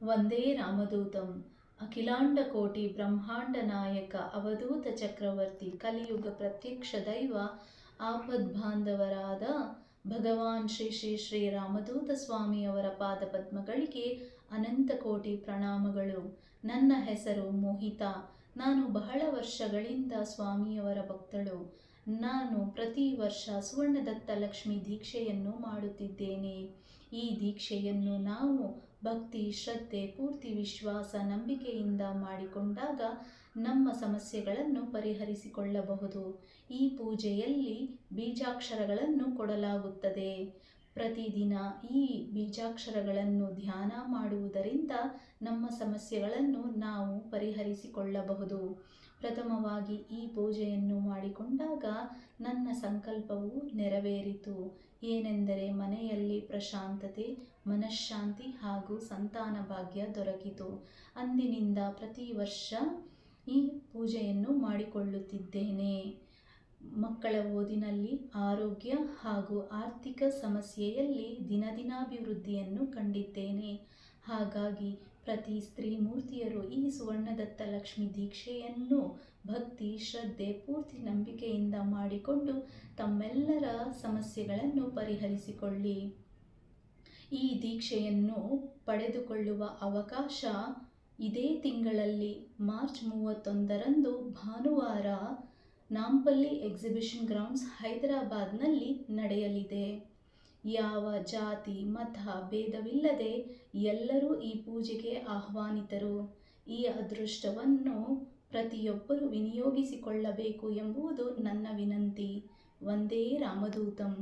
ವಂದೇ ರಾಮದೂತಂ ಅಖಿಲಾಂಡಕೋಟಿ ಬ್ರಹ್ಮಾಂಡ ನಾಯಕ ಅವಧೂತ ಚಕ್ರವರ್ತಿ ಕಲಿಯುಗ ಪ್ರತ್ಯಕ್ಷ ದೈವ ಆಪದ್ಬಾಂಧವರಾದ ಭಗವಾನ್ ಶ್ರೀ ಶ್ರೀ ಶ್ರೀ ರಾಮದೂತ ಸ್ವಾಮಿಯವರ ಪಾದಪದ್ಮಗಳಿಗೆ ಅನಂತ ಕೋಟಿ ಪ್ರಣಾಮಗಳು. ನನ್ನ ಹೆಸರು ಮೋಹಿತಾ. ನಾನು ಬಹಳ ವರ್ಷಗಳಿಂದ ಸ್ವಾಮಿಯವರ ಭಕ್ತಳು. ನಾನು ಪ್ರತಿ ವರ್ಷ ಸುವರ್ಣದತ್ತ ಲಕ್ಷ್ಮಿ ದೀಕ್ಷೆಯನ್ನು ಮಾಡುತ್ತಿದ್ದೇನೆ. ಈ ದೀಕ್ಷೆಯನ್ನು ನಾವು ಭಕ್ತಿ, ಶ್ರದ್ಧೆ, ಪೂರ್ತಿ ವಿಶ್ವಾಸ, ನಂಬಿಕೆಯಿಂದ ಮಾಡಿಕೊಂಡಾಗ ನಮ್ಮ ಸಮಸ್ಯೆಗಳನ್ನು ಪರಿಹರಿಸಿಕೊಳ್ಳಬಹುದು. ಈ ಪೂಜೆಯಲ್ಲಿ ಬೀಜಾಕ್ಷರಗಳನ್ನು ಕೊಡಲಾಗುತ್ತದೆ. ಪ್ರತಿದಿನ ಈ ಬೀಜಾಕ್ಷರಗಳನ್ನು ಧ್ಯಾನ ಮಾಡುವುದರಿಂದ ನಮ್ಮ ಸಮಸ್ಯೆಗಳನ್ನು ನಾವು ಪರಿಹರಿಸಿಕೊಳ್ಳಬಹುದು. ಪ್ರಥಮವಾಗಿ ಈ ಪೂಜೆಯನ್ನು ಮಾಡಿಕೊಂಡಾಗ ನನ್ನ ಸಂಕಲ್ಪವು ನೆರವೇರಿತು. ಏನೆಂದರೆ ಮನೆಯಲ್ಲಿ ಪ್ರಶಾಂತತೆ, ಮನಃಶಾಂತಿ ಹಾಗೂ ಸಂತಾನ ಭಾಗ್ಯ ದೊರಕಿತು. ಅಂದಿನಿಂದ ಪ್ರತಿ ವರ್ಷ ಈ ಪೂಜೆಯನ್ನು ಮಾಡಿಕೊಳ್ಳುತ್ತಿದ್ದೇನೆ. ಮಕ್ಕಳ ಓದಿನಲ್ಲಿ, ಆರೋಗ್ಯ ಹಾಗೂ ಆರ್ಥಿಕ ಸಮಸ್ಯೆಯಲ್ಲಿ ದಿನದಿನಾಭಿವೃದ್ಧಿಯನ್ನು ಕಂಡಿದ್ದೇನೆ. ಹಾಗಾಗಿ ಪ್ರತಿ ಸ್ತ್ರೀ ಮೂರ್ತಿಯರು ಈ ಸುವರ್ಣದತ್ತ ಲಕ್ಷ್ಮಿ ದೀಕ್ಷೆಯನ್ನು ಭಕ್ತಿ, ಶ್ರದ್ಧೆ, ಪೂರ್ತಿ ನಂಬಿಕೆಯಿಂದ ಮಾಡಿಕೊಂಡು ತಮ್ಮೆಲ್ಲರ ಸಮಸ್ಯೆಗಳನ್ನು ಪರಿಹರಿಸಿಕೊಳ್ಳಿ. ಈ ದೀಕ್ಷೆಯನ್ನು ಪಡೆದುಕೊಳ್ಳುವ ಅವಕಾಶ ಇದೇ ತಿಂಗಳಲ್ಲಿ ಮಾರ್ಚ್ 31ರಂದು ಭಾನುವಾರ ನಾಂಪಲ್ಲಿ ಎಕ್ಸಿಬಿಷನ್ ಗ್ರೌಂಡ್ಸ್ ಹೈದರಾಬಾದ್ನಲ್ಲಿ ನಡೆಯಲಿದೆ. ಯಾವ ಜಾತಿ ಮತ ಭೇದವಿಲ್ಲದೆ ಎಲ್ಲರೂ ಈ ಪೂಜೆಗೆ ಆಹ್ವಾನಿತರು. ಈ ಅದೃಷ್ಟವನ್ನು ಪ್ರತಿಯೊಬ್ಬರು ವಿನಿಯೋಗಿಸಿಕೊಳ್ಳಬೇಕು ಎಂಬುದು ನನ್ನ ವಿನಂತಿ. ವಂದೇ ರಾಮದೂತಂ.